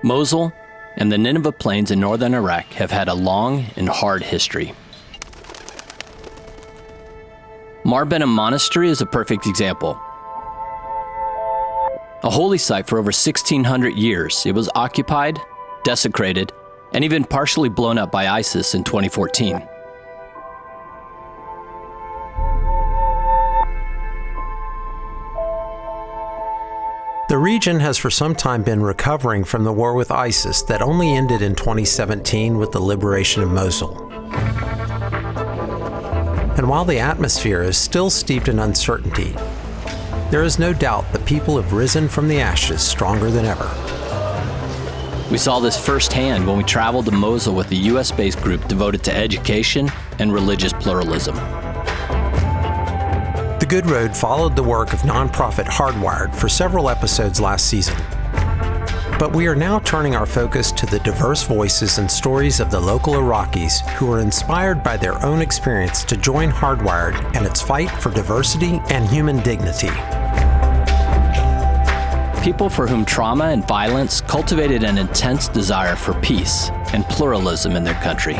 Mosul and the Nineveh Plains in northern Iraq have had a long and hard history. Mar Bena Monastery is a perfect example. A holy site for over 1,600 years, it was occupied, desecrated, and even partially blown up by ISIS in 2014. The region has for some time been recovering from the war with ISIS that only ended in 2017 with the liberation of Mosul. And while the atmosphere is still steeped in uncertainty, there is no doubt the people have risen from the ashes stronger than ever. We saw this firsthand when we traveled to Mosul with a US-based group devoted to education and religious pluralism. The Good Road followed the work of nonprofit Hardwired for several episodes last season. But we are now turning our focus to the diverse voices and stories of the local Iraqis who are inspired by their own experience to join Hardwired and its fight for diversity and human dignity. People for whom trauma and violence cultivated an intense desire for peace and pluralism in their country.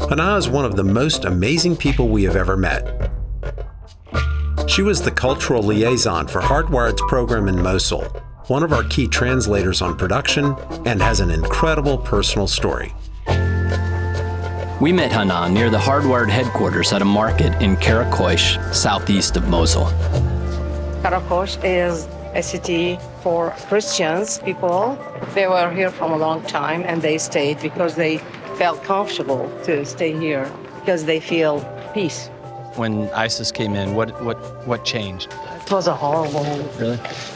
Hanan is one of the most amazing people we have ever met. She was the cultural liaison for Hardwired's program in Mosul, one of our key translators on production, and has an incredible personal story. We met Hanan near the Hardwired headquarters at a market in Karakosh, southeast of Mosul. Karakosh is a city for Christians people. They were here from a long time and they stayed because they felt comfortable to stay here because they feel peace. When ISIS came in, what changed? It was a horrible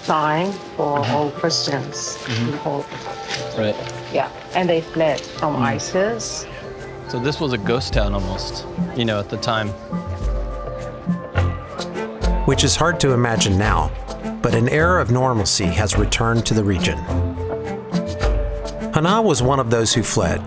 time for all Christians. People. Right. Yeah, and they fled from ISIS. So this was a ghost town almost, at the time. Which is hard to imagine now, but an era of normalcy has returned to the region. Hanan was one of those who fled.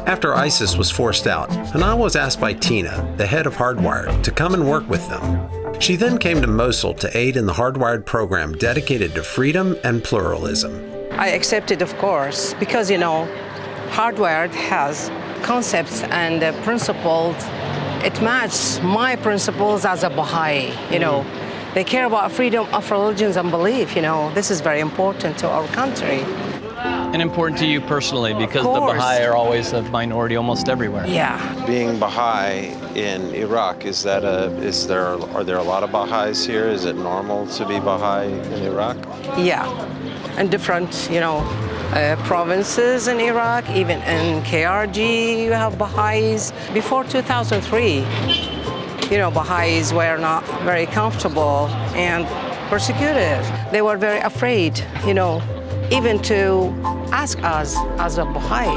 After ISIS was forced out, Hanan was asked by Tina, the head of Hardwired, to come and work with them. She then came to Mosul to aid in the Hardwired program dedicated to freedom and pluralism. I accepted, of course, because, Hardwired has concepts and principles. It matches my principles as a Bahai, They care about freedom of religions and belief, This is very important to our country. And important to you personally, because the Bahai are always a minority almost everywhere. Yeah. Being Bahai in Iraq, are there a lot of Baha'is here? Is it normal to be Bahai in Iraq? Yeah, and different, provinces in Iraq, even in KRG, you have Baha'is. Before 2003, Baha'is were not very comfortable and persecuted. They were very afraid, even to ask us as a Bahai,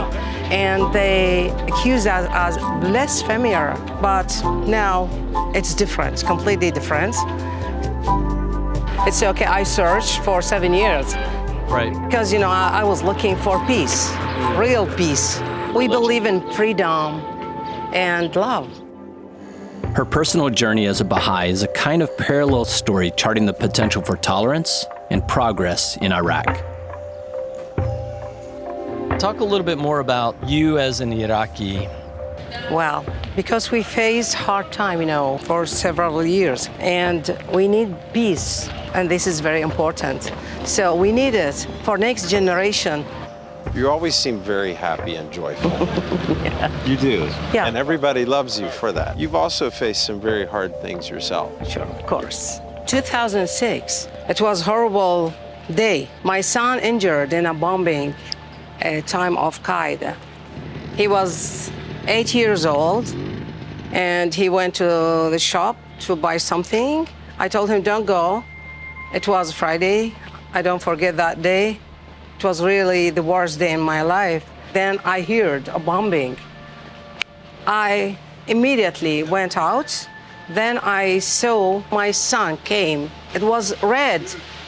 and they accuse us as blasphemers. But now it's different, it's completely different. It's okay, I searched for 7 years. Right. Because, I was looking for peace, real peace. We believe in freedom and love. Her personal journey as a Bahai is a kind of parallel story charting the potential for tolerance and progress in Iraq. Talk a little bit more about you as an Iraqi. Well, because we faced hard time, for several years, and we need peace, and this is very important. So we need it for next generation. You always seem very happy and joyful. Yeah. You do. Yeah. And everybody loves you for that. You've also faced some very hard things yourself. Sure, of course. 2006, it was a horrible day. My son injured in a bombing time of Qaeda. He was 8 years old, and he went to the shop to buy something. I told him, don't go. It was Friday. I don't forget that day. It was really the worst day in my life. Then I heard a bombing. I immediately went out. Then I saw my son came. It was red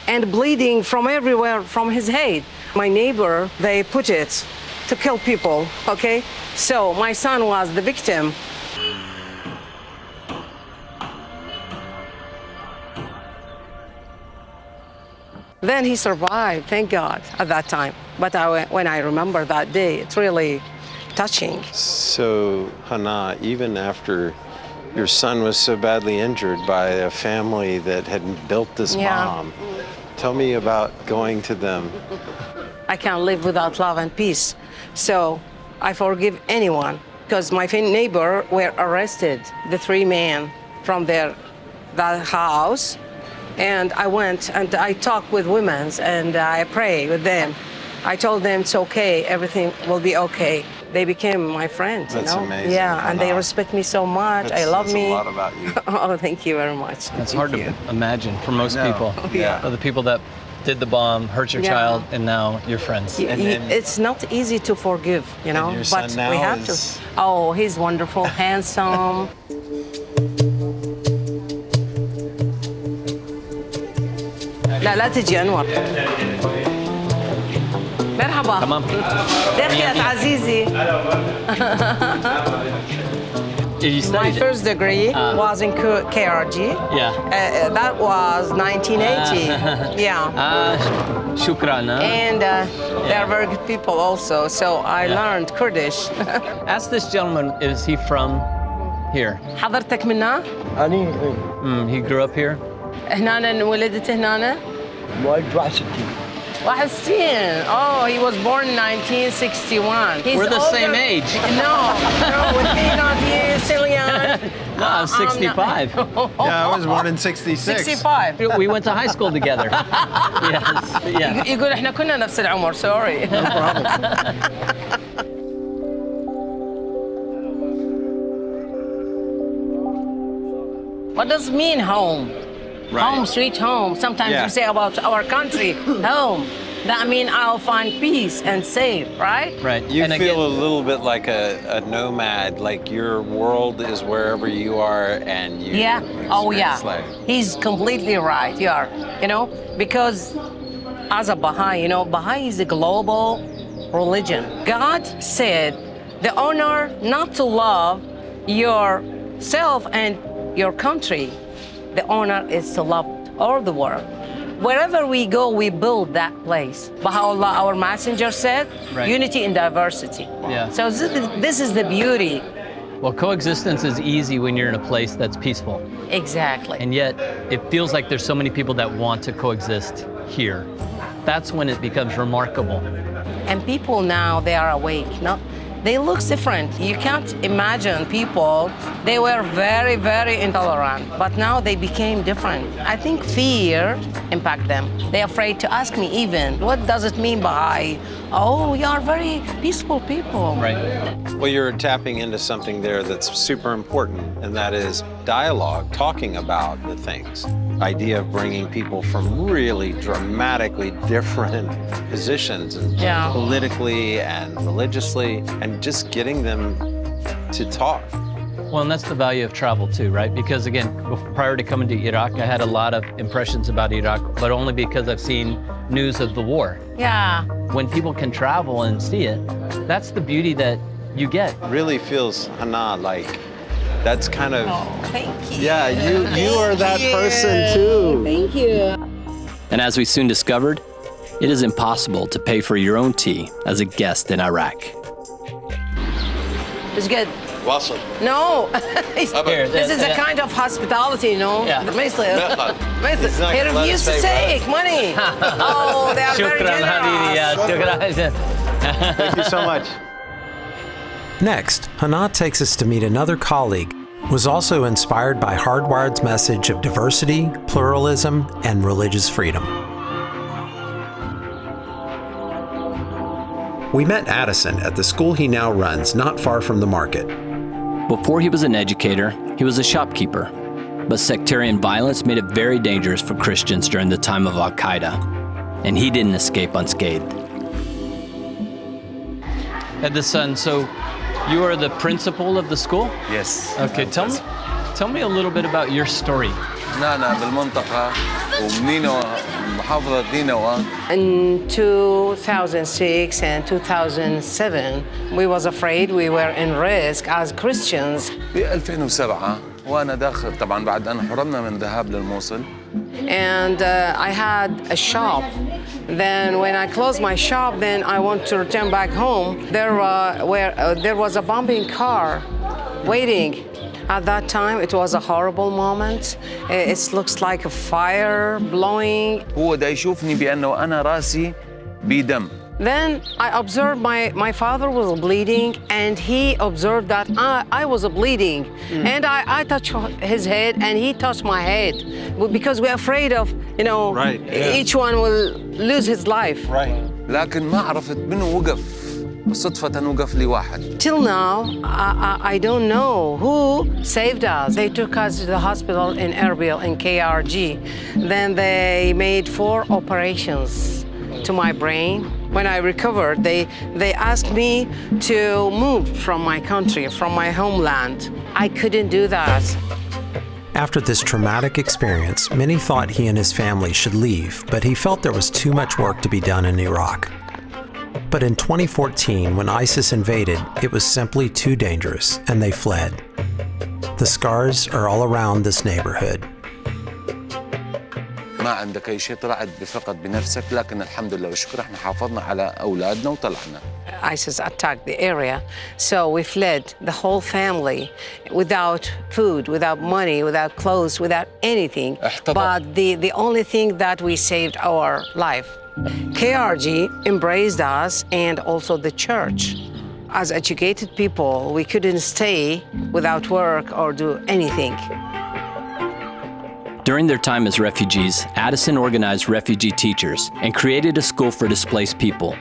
and bleeding from everywhere from his head. My neighbor, they put it to kill people, okay? So my son was the victim. Then he survived, thank God, at that time. But when I remember that day, it's really touching. So, Hanan, even after your son was so badly injured by a family that had built this bomb, tell me about going to them. I can't live without love and peace. So I forgive anyone, because my neighbor were arrested, the 3 men from that house. And I went and I talked with women and I prayed with them. I told them it's okay, everything will be okay. They became my friends. That's amazing. Yeah, and they respect me so much. I love me. That's a lot about you. Oh, thank you very much. It's hard to imagine for most people. Yeah. The people that did the bomb, hurt your child, and now you're friends. It's not easy to forgive, you know, your son but now we have to. Oh, he's wonderful, handsome. لا تجي أنور. مرحبا. تمام. دخلت عزيزي. You My studied first degree was in KRG. Yeah. That was 1980. Yeah. Shukran. And they're very good people also, so I learned Kurdish. Ask this gentleman, is he from here? حضرتك منا؟ He grew up here? هنا ولدت هنا؟ مواليد 61. 61. Oh, he was born in 1961. He's We're the older. same age. No, with me not you, still young. No, I'm 65. Yeah, I was born in 66. 65. We went to high school together. Yes. Yeah. يقول احنا كنا نفس العمر. Sorry. No problem. What does it mean home? Right. Home, sweet home. Sometimes Yeah. we say about our country, home. That means I'll find peace and safe, right? Right. You And feel again, a little bit like a nomad, like your world is wherever you are and you Yeah. Oh, yeah. experience life. He's completely right. You are. You know, because as a Bahai, you know, Bahai is a global religion. God said the honor not to love yourself and your country. The honor is to love all the world. Wherever we go, we build that place. Baha'u'llah, our messenger, said, Right. unity in diversity. Yeah. So this is the beauty. well, coexistence is easy when you're in a place that's peaceful. Exactly. And yet, it feels like there's so many people that want to coexist here. That's when it becomes remarkable. And people now, they are awake. No, they look different. You can't imagine people, they were very, very intolerant, but now they became different. I think fear impact them. They're afraid to ask me even, what does it mean by, oh, you are very peaceful people. Right. Well, you're tapping into something there that's super important, and that is dialogue, talking about the things. Idea of bringing people from really dramatically different positions, and Yeah. politically and religiously, and just getting them to talk. Well, and that's the value of travel too, right? Because again, prior to coming to Iraq, I had a lot of impressions about Iraq, but only because I've seen news of the war. Yeah. When people can travel and see it, that's the beauty that you get. Really feels, Hanan, like that's kind of, Oh, thank you. yeah, you are that Thank person you. too. Thank you. And as we soon discovered, it is impossible to pay for your own tea as a guest in Iraq. It's good. واصل No. Here, This is a kind of hospitality, you know? Yeah. It's not He gonna let refused us to pay, take money. Oh, they are very شكرا حبيبي يا generous. شكرا. Thank you so much. Next, Hanan takes us to meet another colleague who was also inspired by Hardwired's message of diversity, pluralism, and religious freedom. We met Addison at the school he now runs not far from the market. Before he was an educator, he was a shopkeeper. But sectarian violence made it very dangerous for Christians during the time of Al-Qaeda, and he didn't escape unscathed. Addison, so you are the principal of the school? Yes. Okay, tell me a little bit about your story. نحن بالمنطقة ومنينو محافظة نينوى. In 2006 and 2007, we was afraid we were in risk as Christians. ب 2007 وأنا داخل طبعاً بعد أن حرمنا من الذهاب للموصل. And I had a shop. Then when I closed my shop, then I want to return back home. There was a bombing car waiting. At that time, it was a horrible moment. It looks like a fire blowing. هو دا يشوفني بأنه أنا راسي بدم. Then I observed my father was bleeding, and he observed that I was bleeding. And I touched his head, and he touched my head. Because we're afraid of, Right, yeah. each one will lose his life. Right. لكن ما عرفت منه وقف. صدفة وقف لي واحد. Till now, I don't know who saved us. They took us to the hospital in Erbil, in KRG. Then they made 4 operations to my brain. When I recovered, they asked me to move from my country, from my homeland. I couldn't do that. After this traumatic experience, many thought he and his family should leave, but he felt there was too much work to be done in Iraq. But in 2014, when ISIS invaded, it was simply too dangerous, and they fled. The scars are all around this neighborhood. ما عندك أي شيء طلعت بفقد بنفسك لكن الحمد لله والشكر احنا حافظنا على أولادنا وطلعنا. ISIS attacked the area, so we fled, the whole family, without food, without money, without clothes, without anything. But the only thing that we saved our life. KRG embraced us and also the church. As educated people, we couldn't stay without work or do anything. During their time as refugees, Addison organized refugee teachers and created a school for displaced people.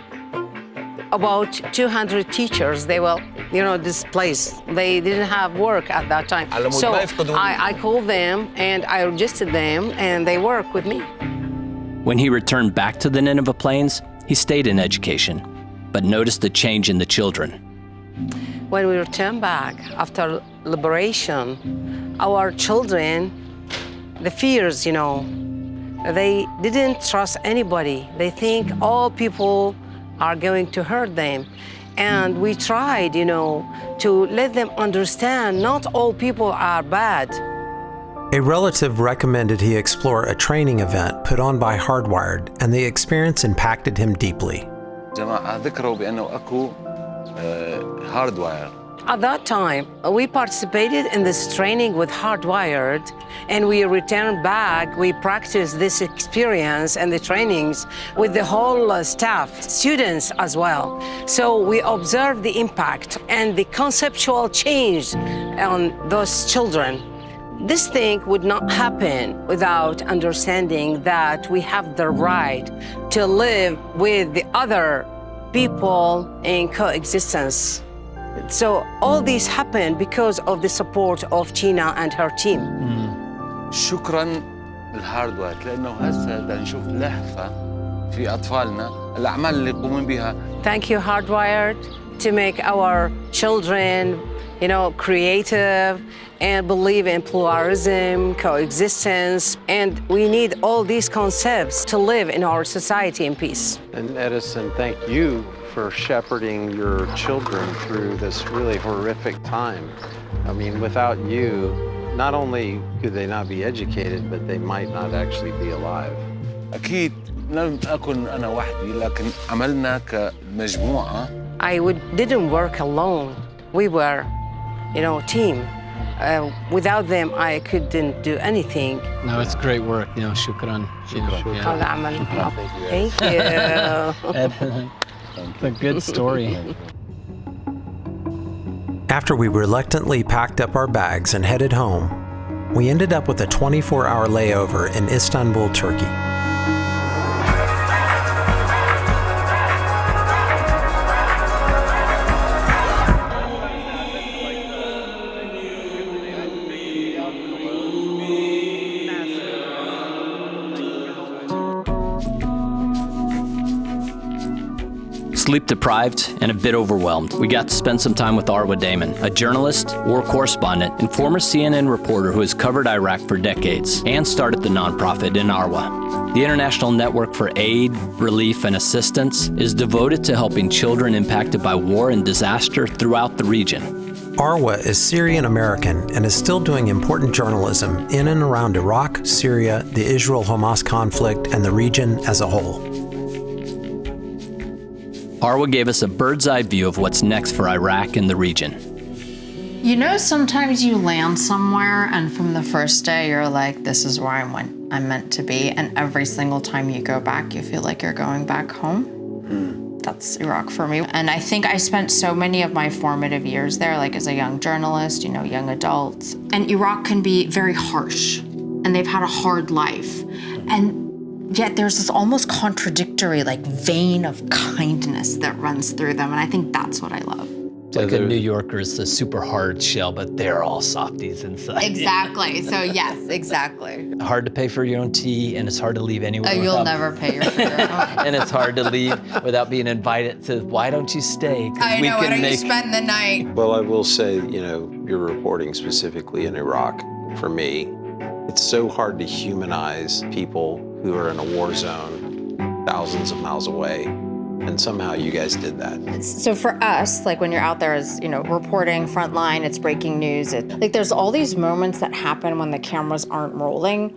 About 200 teachers, they were, displaced. They didn't have work at that time. So I called them and I registered them and they work with me. When he returned back to the Nineveh Plains, he stayed in education, but noticed a change in the children. When we returned back after liberation, our children, the fears, they didn't trust anybody. They think all people are going to hurt them. And we tried, to let them understand not all people are bad. A relative recommended he explore a training event put on by Hardwired, and the experience impacted him deeply. جماعة ذكروا بأنه أكو hardwire. At that time, we participated in this training with Hardwired, and we returned back. We practiced this experience and the trainings with the whole staff, students as well. So we observed the impact and the conceptual change on those children. This thing would not happen without understanding that we have the right to live with the other people in coexistence. So all this happened because of the support of Tina and her team. شكراً للهاردوير لأنه هسه بدنا نشوف لهفة في أطفالنا الأعمال اللي يقومون بها. Thank you, Hardwired, to make our children, creative and believe in pluralism, coexistence, and we need all these concepts to live in our society in peace. And Addison, thank you for shepherding your children through this really horrific time. I mean, without you, not only could they not be educated, but they might not actually be alive. أكيد لم أكن أنا وحدي لكن عملنا كمجموعة. Didn't work alone. We were, team. Without them, I couldn't do anything. No, it's great work. Shukran. Thank you. It's a good story. After we reluctantly packed up our bags and headed home, we ended up with a 24-hour layover in Istanbul, Turkey. Sleep deprived and a bit overwhelmed, we got to spend some time with Arwa Damon, a journalist, war correspondent, and former CNN reporter who has covered Iraq for decades and started the nonprofit in Arwa. The International Network for Aid, Relief, and Assistance is devoted to helping children impacted by war and disaster throughout the region. Arwa is Syrian-American and is still doing important journalism in and around Iraq, Syria, the Israel-Hamas conflict, and the region as a whole. Arwa gave us a bird's-eye view of what's next for Iraq and the region. You know, sometimes you land somewhere and from the first day you're like, this is where I'm meant to be. And every single time you go back, you feel like you're going back home. That's Iraq for me. And I think I spent so many of my formative years there, like as a young journalist, young adult. And Iraq can be very harsh, and they've had a hard life. And yet there's this almost contradictory vein of kindness that runs through them. And I think that's what I love. Like a New Yorker is a super hard shell, but they're all softies inside. Exactly. So yes, exactly. Hard to pay for your own tea, and it's hard to leave anywhere. You'll never pay your own. And it's hard to leave without being invited to, why don't you stay? I know, why don't you spend the night? Well, I will say, you're reporting specifically in Iraq. For me, it's so hard to humanize people who are in a war zone thousands of miles away. And somehow you guys did that. So for us, when you're out there as, reporting frontline, it's breaking news. There's all these moments that happen when the cameras aren't rolling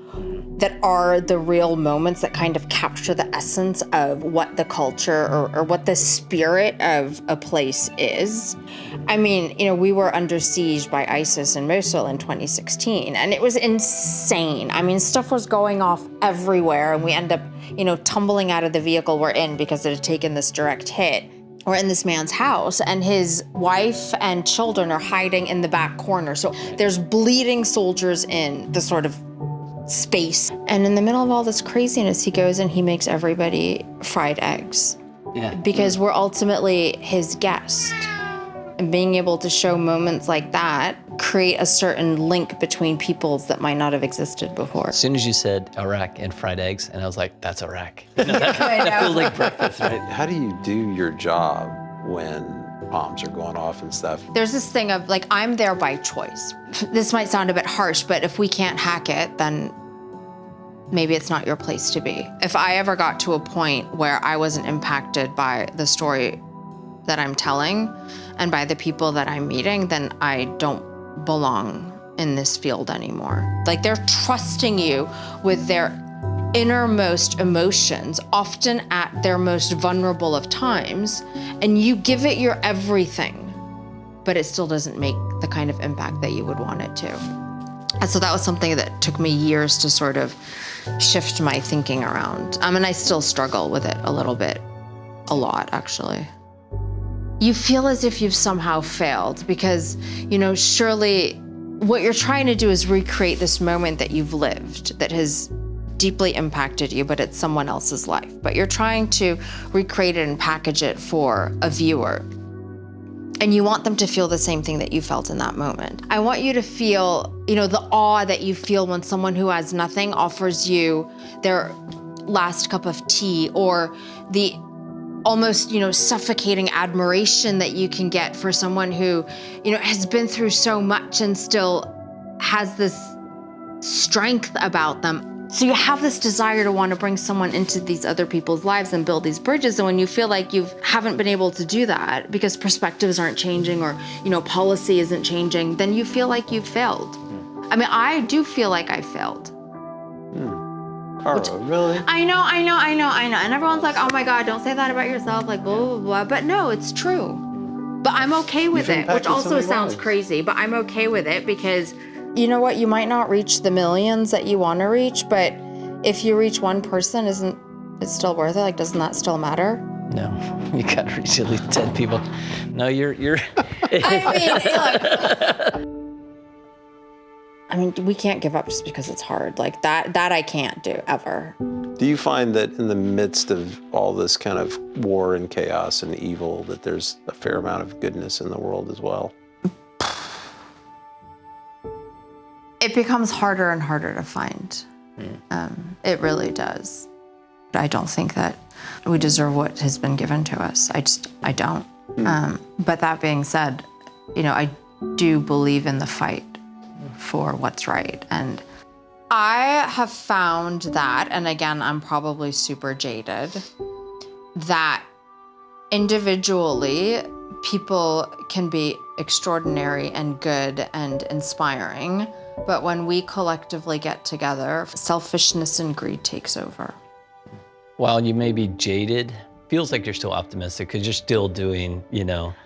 that are the real moments that kind of capture the essence of what the culture or what the spirit of a place is. I mean, we were under siege by ISIS in Mosul in 2016, and it was insane. I mean, stuff was going off everywhere, and we end up, tumbling out of the vehicle we're in because it had taken this direct hit. We're in this man's house, and his wife and children are hiding in the back corner. So there's bleeding soldiers in the sort of space. And in the middle of all this craziness, he goes and he makes everybody fried eggs. Yeah. Because we're ultimately his guest. And being able to show moments like that create a certain link between peoples that might not have existed before. As soon as you said Iraq and fried eggs, and I was like, that's Iraq. That feels like breakfast, right? How do you do your job when bombs are going off and stuff? There's this thing of I'm there by choice. This might sound a bit harsh, but if we can't hack it, then maybe it's not your place to be. If I ever got to a point where I wasn't impacted by the story that I'm telling and by the people that I'm meeting, then I don't belong in this field anymore. They're trusting you with their innermost emotions, often at their most vulnerable of times, and you give it your everything, but it still doesn't make the kind of impact that you would want it to. And so that was something that took me years to sort of shift my thinking around. And I still struggle with it a little bit, a lot actually. You feel as if you've somehow failed because, surely what you're trying to do is recreate this moment that you've lived that has deeply impacted you, but it's someone else's life. But you're trying to recreate it and package it for a viewer. And you want them to feel the same thing that you felt in that moment. I want you to feel, the awe that you feel when someone who has nothing offers you their last cup of tea, or the almost, suffocating admiration that you can get for someone who, has been through so much and still has this strength about them. So you have this desire to want to bring someone into these other people's lives and build these bridges. And when you feel like you haven't been able to do that because perspectives aren't changing or, policy isn't changing, then you feel like you've failed. I mean, I do feel like I failed. Really? I know. And everyone's like, oh my God, don't say that about yourself, blah, blah, blah. But no, it's true. But I'm okay with it, which also sounds crazy, but I'm okay with it because you know what? You might not reach the millions that you want to reach, but if you reach one person, isn't it still worth it? Doesn't that still matter? No, you gotta reach at least 10 people. No, you're. I mean, we can't give up just because it's hard. That I can't do ever. Do you find that in the midst of all this kind of war and chaos and evil, that there's a fair amount of goodness in the world as well? It becomes harder and harder to find. It really does. I don't think that we deserve what has been given to us. I don't. But that being said, I do believe in the fight for what's right. And I have found that, and again, I'm probably super jaded, that individually, people can be extraordinary and good and inspiring, but when we collectively get together, selfishness and greed takes over. While you may be jaded, feels like you're still optimistic because you're still doing,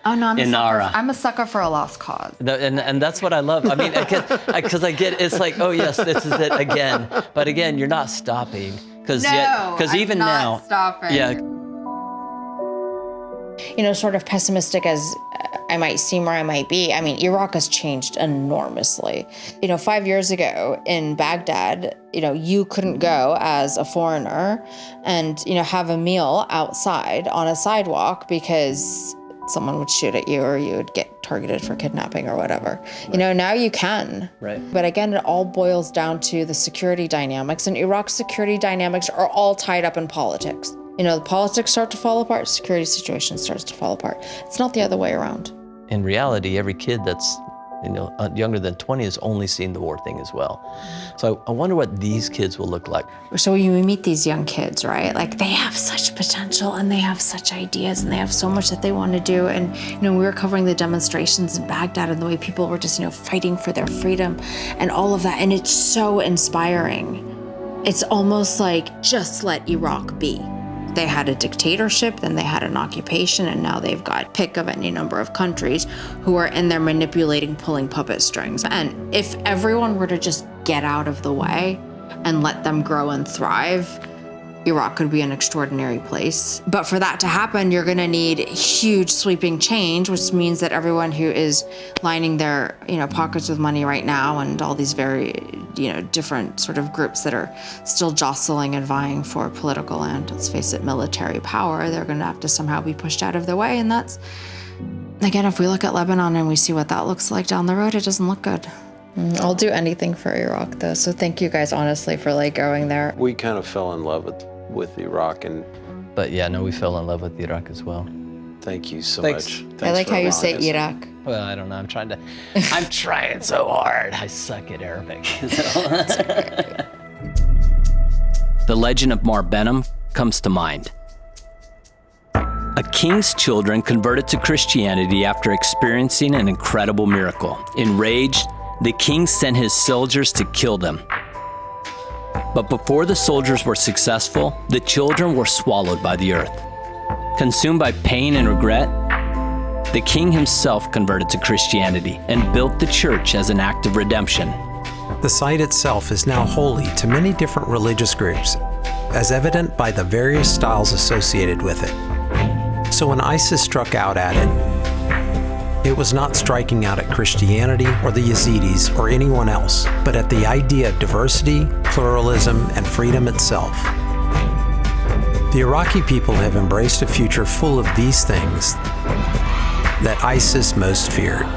Oh no, I'm a sucker for a lost cause. And that's what I love. I mean, because I get, it's like, oh yes, this is it again. But again, you're not stopping. Because even now, stopping. Yeah. Sort of pessimistic as I might seem or I might be, I mean, Iraq has changed enormously. 5 years ago in Baghdad, you couldn't go as a foreigner and, have a meal outside on a sidewalk because someone would shoot at you or you would get targeted for kidnapping or whatever. Right. Now you can. Right. But again, it all boils down to the security dynamics, and Iraq's security dynamics are all tied up in politics. The politics start to fall apart, security situation starts to fall apart. It's not the other way around. In reality, every kid that's younger than 20 has only seen the war thing as well. So I wonder what these kids will look like. So when you meet these young kids, right? Like they have such potential and they have such ideas and they have so much that they want to do. And we were covering the demonstrations in Baghdad and the way people were just fighting for their freedom and all of that. And it's so inspiring. It's almost like just let Iraq be. They had a dictatorship, then they had an occupation, and now they've got pick of any number of countries who are in there manipulating, pulling puppet strings. And if everyone were to just get out of the way and let them grow and thrive, Iraq could be an extraordinary place. But for that to happen, you're gonna need huge sweeping change, which means that everyone who is lining their pockets with money right now and all these very different sort of groups that are still jostling and vying for political and, let's face it, military power, they're gonna have to somehow be pushed out of the way. And that's, again, if we look at Lebanon and we see what that looks like down the road, it doesn't look good. I'll do anything for Iraq though. So thank you guys honestly for going there. We kind of fell in love with Iraq, but yeah, no, we fell in love with Iraq as well. Thank you so Thanks. much. Thanks I like how you say us. Iraq. Well, I don't know. I'm trying so hard. I suck at Arabic. The legend of Mar Bena comes to mind. A king's children converted to Christianity after experiencing an incredible miracle. Enraged, the king sent his soldiers to kill them. But before the soldiers were successful, the children were swallowed by the earth. Consumed by pain and regret, the king himself converted to Christianity and built the church as an act of redemption. The site itself is now holy to many different religious groups, as evident by the various styles associated with it. So when ISIS struck out at it, it was not striking out at Christianity or the Yazidis or anyone else, but at the idea of diversity, pluralism, and freedom itself. The Iraqi people have embraced a future full of these things that ISIS most feared.